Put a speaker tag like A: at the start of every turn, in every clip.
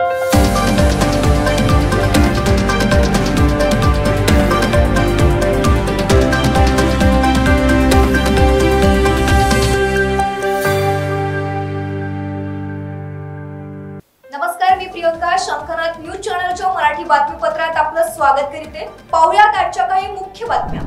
A: नमस्कार, मी प्रियंका. शंखनाद न्यूज चॅनलच्या मराठी बातमीपत्रात आपलं स्वागत करते. पाहूयात आजच्या काही मुख्य बातम्या.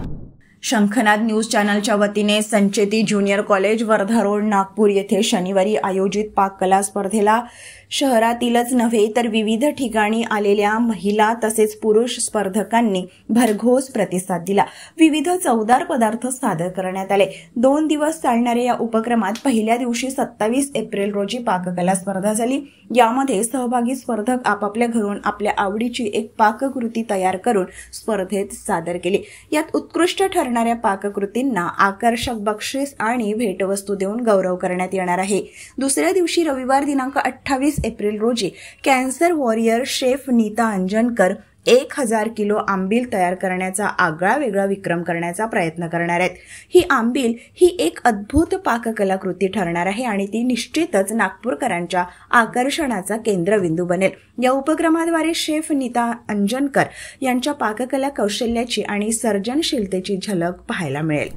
B: शंखनाद न्यूज चॅनलच्या वतीने Sancheti junior college, Wardha road, Nagpur येथे शनिवारी आयोजित पाककला स्पर्धेला शहरातीलच नव्हे तर विविध ठिकाणी आलेल्या महिला तसेच पुरुष स्पर्धकांनी भरघोस प्रतिसाद दिला. विविध चवदार पदार्थ सादर करण्यात आले. 2 दिवस चालणाऱ्या या उपक्रमात पहिल्या दिवशी 27 एप्रिल रोजी पाककला स्पर्धा झाली. यामध्ये सहभागी स्पर्धक आपापल्या घरून आपल्या आवडीची एक पाककृती तयार करून स्पर्धेत सादर केली. यात उत्कृष्ट ठरणाऱ्या पाककृतींना आकर्षक बक्षीस आणि भेटवस्तू देऊन गौरव करण्यात येणार आहे. दुसऱ्या दिवशी रविवार दिनांक 28 एप्रिल रोजी cancer warrior chef Neeta Anjankar 1000 किलो आंबील तयार करण्याचा आगळा वेगळा विक्रम करण्याचा प्रयत्न करणार आहेत. ही आंबील ही एक अद्भुत पाककलाकृती ठरणार आहे आणि ती निश्चितच नागपूरकरांच्या आकर्षणाचा केंद्रबिंदू बनेल. या उपक्रमाद्वारे शेफ नीता अंजनकर यांच्या पाककला कौशल्याची आणि सर्जनशीलतेची झलक पाहायला मिळेल.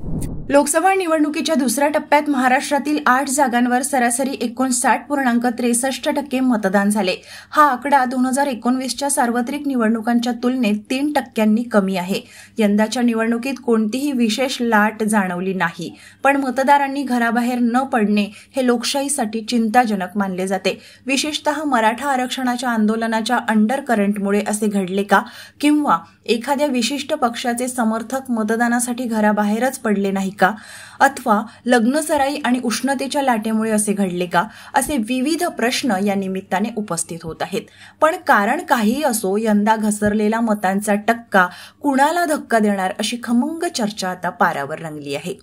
B: लोकसभा निवडणुकीच्या दुसऱ्या टप्प्यात महाराष्ट्रातील 8 जागांवर सरासरी 59.63% मतदान झाले. हा आकडा 2019च्या सार्वत्रिक निवडणुकांच्या तुलनेत 3% कमी आहे. यंदाच्या निवडणुकीत कोणतीही विशेष लाट जाणवली नाही, पण मतदारांनी घराबाहेर न पडणे हे लोकशाहीसाठी चिंताजनक मानले जाते. विशेषतः मराठा आरक्षणाच्या आंदोलनाच्या अंडरकरंटमुळे असे घडले का, किंवा एखाद्या विशिष्ट पक्षाचे समर्थक मतदानासाठी घराबाहेरच पडले नाही का, अथवा लग्नसराई आणि उष्णतेच्या लाटेमुळे असे घडले का, असे विविध प्रश्न या निमित्ताने उपस्थित होत आहेत. पण कारण काहीही असो, यंदा घसरलेला मतांचा टक्का कुणाला धक्का देणार अशी खमंग चर्चा आता पारावर रंगली आहे.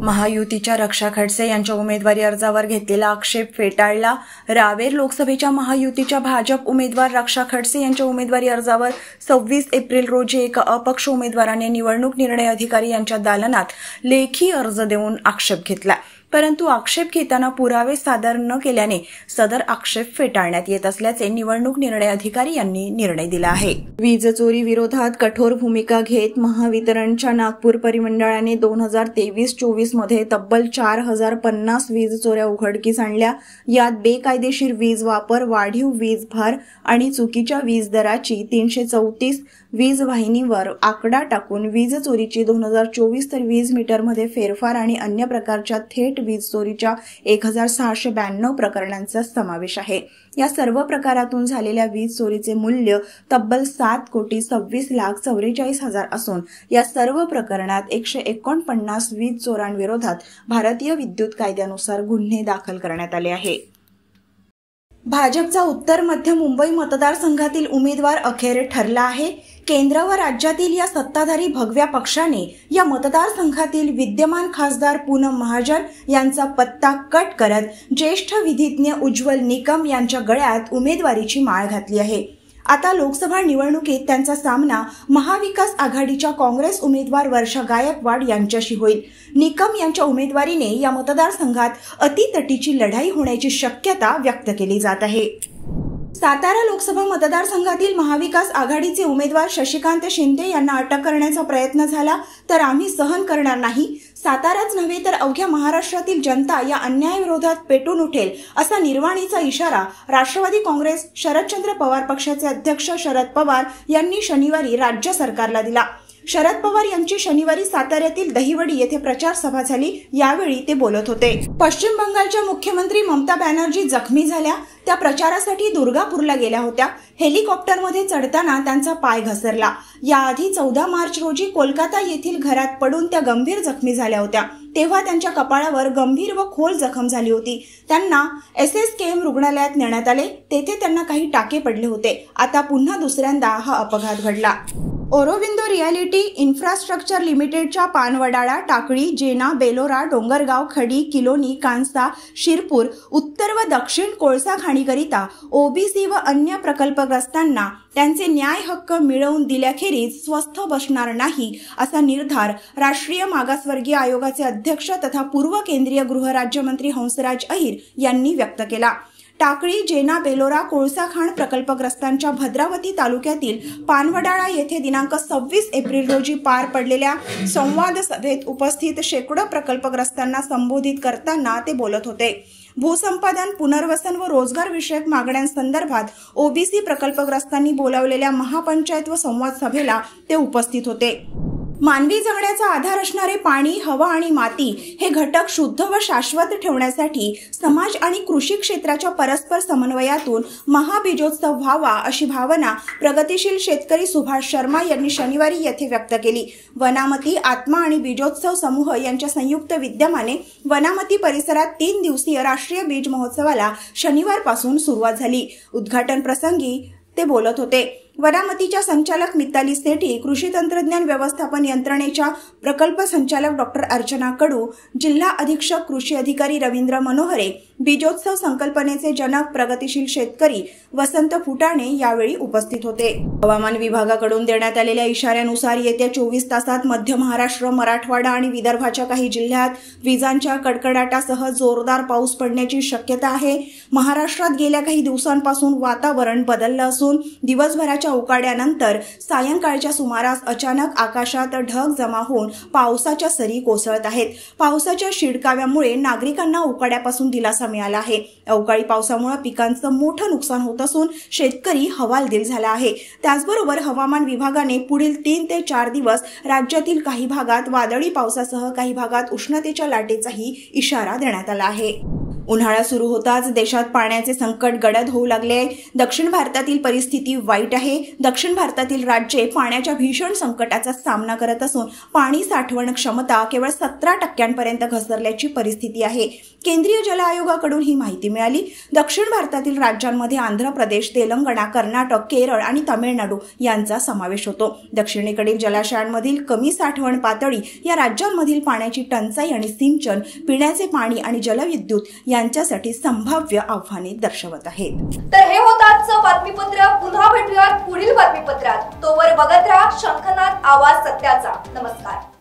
B: महायुतीच्या रक्षा खडसे यांच्या उमेदवारी अर्जावर घेतलेला आक्षेप फेटाळला. रावेर लोकसभेच्या महायुतीच्या भाजप उमेदवार रक्षा खडसे यांच्या उमेदवारी अर्जावर 26 एप्रिल रोजी एका अपक्ष उमेदवाराने निवडणूक निर्णय अधिकारी यांच्या दालनात लेखी अर्ज देऊन आक्षेप घेतला. परंतु आक्षेप घेताना पुरावे सादर न केल्याने सदर आक्षेप फेटाळण्यात येत असल्याचे निवडणूक निर्णय अधिकारी यांनी निर्णय दिला आहे. वीज चोरी विरोधात कठोर भूमिका घेत महावितरणच्या नागपूर परिमंडळाने 2023-24 मध्ये तब्बल 4050 वीज चोऱ्या उघडकीस आणल्या. यात बेकायदेशीर वीज वापर, वाढीव वीज भार आणि चुकीच्या वीज दराची 334 वीज वाहिनीवर आकडा टाकून वीज चोरीची 2024 तर वीज मीटरमध्ये फेरफार आणि अन्य प्रकारच्या थेट वीज चोरीच्या 1692 प्रकरणांचा समावेश आहे. या सर्व प्रकारातून झालेल्या वीज चोरीचे मूल्य तब्बल 7,20,44,000 असून या सर्व प्रकरणात 149 वीज चोरांविरोधात भारतीय विद्युत कायद्यानुसार गुन्हे दाखल करण्यात आले आहे. भाजपचा उत्तर मध्य मुंबई मतदारसंघातील उमेदवार अखेर ठरला आहे. केंद्र व राज्यातील या सत्ताधारी भगव्या पक्षाने या मतदारसंघातील विद्यमान खासदार पूनम महाजन यांचा पत्ता कट करत ज्येष्ठ विधिज्ञ उज्ज्वल निकम यांच्या गळ्यात उमेदवारीची माळ घातली आहे. आता लोकसभा निवडणुकीत त्यांचा सामना महाविकास आघाडीच्या काँग्रेस उमेदवार वर्षा गायकवाड यांच्याशी होईल. निकम यांच्या उमेदवारीने या मतदारसंघात अतितटीची लढाई होण्याची शक्यता व्यक्त केली जात आहे. सातारा लोकसभा मतदारसंघातील महाविकास आघाडीचे उमेदवार शशिकांत शिंदे यांना अटक करण्याचा प्रयत्न झाला तर आम्ही सहन करणार नाही. साताराच नव्हे तर अवघ्या महाराष्ट्रातील जनता या अन्यायाविरोधात पेटून उठेल असा निर्वाणीचा इशारा राष्ट्रवादी काँग्रेस शरदचंद्र पवार पक्षाचे अध्यक्ष शरद पवार यांनी शनिवारी राज्य सरकारला दिला. शरद पवार यांची शनिवारी साताऱ्यातील दहिवडी येथे प्रचार सभा झाली. यावेळी ते बोलत होते. पश्चिम बंगालच्या मुख्यमंत्री ममता बॅनर्जी जखमी झाल्या. त्या प्रचारासाठी दुर्गापूरला गेल्या होत्या. हेलिकॉप्टरमध्ये चढताना त्यांचा पाय घसरला. याआधी 14 मार्च रोजी कोलकाता येथील घरात पडून त्या गंभीर जखमी झाल्या होत्या. तेव्हा त्यांच्या कपाळावर गंभीर व खोल जखम झाली होती. त्यांना SSKM रुग्णालयात नेण्यात आले. तेथे त्यांना काही टाके पडले होते. आता पुन्हा दुसऱ्यांदा हा अपघात घडला. ऑरोबिंदो रियालिटी इन्फ्रास्ट्रक्चर लिमिटेडच्या पानवडाळा, टाकळी, जेना, बेलोरा, डोंगरगाव, खडी, किलोनी, कांसा, शिरपूर, उत्तर व दक्षिण कोळसा खाणीकरिता OBC व अन्य प्रकल्पग्रस्तांना त्यांचे न्याय हक्क मिळवून दिल्याखेरीज स्वस्थ बसणार नाही असा निर्धार राष्ट्रीय मागासवर्गीय आयोगाचे अध्यक्ष तथा पूर्व केंद्रीय गृहराज्यमंत्री हंसराज अहिर यांनी व्यक्त केला. टाकळी, जेना, बेलोरा कोळसा खाण प्रकल्पग्रस्तांच्या भद्रावती तालुक्यातील पानवडाळा येथे दिनांक 26 एप्रिल रोजी पार पडलेल्या संवाद सभेत उपस्थित शेकडो प्रकल्पग्रस्तांना संबोधित करताना ते बोलत होते। भूसंपादन, पुनर्वसन व रोजगार विषयक मागण्यांसंदर्भात ओबीसी प्रकल्पग्रस्तांनी बोलावलेल्या महापंचायत व संवाद सभेला ते उपस्थित होते। मानवी जगण्याचा आधार असणारे पाणी, हवा आणि माती हे घटक शुद्ध व शाश्वत ठेवण्यासाठी समाज आणि कृषी क्षेत्राच्या परस्पर समन्वयातून महाबीजोत्सव व्हावा अशी भावना प्रगतिशील शेतकरी सुभाष शर्मा यांनी शनिवारी येथे व्यक्त केली। वनामती, आत्मा आणि बीजोत्सव समूह यांच्या संयुक्त विद्यमाने वनामती परिसरात 3 दिवसीय राष्ट्रीय बीज महोत्सवाला शनिवारपासून सुरुवात झाली। उद्घाटन प्रसंगी ते बोलत होते। वनामतीच्या संचालक मिताली सेठी, कृषी तंत्रज्ञान व्यवस्थापन यंत्रणेच्या प्रकल्प संचालक डॉक्टर अर्चना कडू, जिल्हा अधीक्षक कृषी अधिकारी रवींद्र मनोहरे, बीजोत्सव संकल्पनेचे जनक प्रगतिशील शेतकरी वसंत फुटाणे यावेळी उपस्थित होते। हवामान विभागाकडून देण्यात आलेल्या इशाऱ्यानुसार येत्या 24 तासात मध्य महाराष्ट्र, मराठवाडा आणि विदर्भाच्या काही जिल्ह्यात विजांच्या कडकडाटासह जोरदार पाऊस पडण्याची शक्यता आहे। महाराष्ट्रात गेल्या काही दिवसांपासून वातावरण बदललं असून दिवसभराच्या उकाड्यानंतर सायंकाळच्या सुमारास अचानक आकाशात ढग जमा होऊन पावसाच्या सरी कोसळत आहेत। पावसाच्या शिडकाव्यामुळे नागरिकांना उकाड्यापासून दिलासा मिळाला आहे। अवकाळी पावसामुळे पिकांचं मोठं नुकसान होत असून शेतकरी हवालदिल झाला आहे। त्याचबरोबर हवामान विभागाने पुढील 3 ते 4 दिवस राज्यातील काही भागात वादळी पावसासह काही भागात उष्णतेच्या लाटेचाही इशारा देण्यात आला आहे। उन्हाळा सुरू होताच देशात पाण्याचे संकट गडद होऊ लागले आहे। दक्षिण भारतातील परिस्थिती वाईट आहे। दक्षिण भारतातील राज्ये पाण्याच्या भीषण संकटाचा सामना करत असून पाणी साठवण क्षमता केवळ 17% घसरल्याची परिस्थिती आहे। केंद्रीय जल आयोगाकडून ही माहिती मिळाली। दक्षिण भारतातील राज्यांमध्ये आंध्र प्रदेश, तेलंगणा, कर्नाटक, केरळ आणि तामिळनाडू यांचा समावेश होतो। दक्षिणेकडील जलाशयांमधील कमी साठवण पातळी, या राज्यांमधील पाण्याची टंचाई आणि सिंचन, पिण्याचे पाणी आणि जलविद्युत यांच्यासाठी संभाव्य आव्हाने दर्शवत आहेत।
A: तर हे होतं आजचं बातमीपत्र। पुन्हा भेटूयात पुढील बातमीपत्रात। तोवर बघत राहा शंखनाद, आवाज सत्याचा। नमस्कार।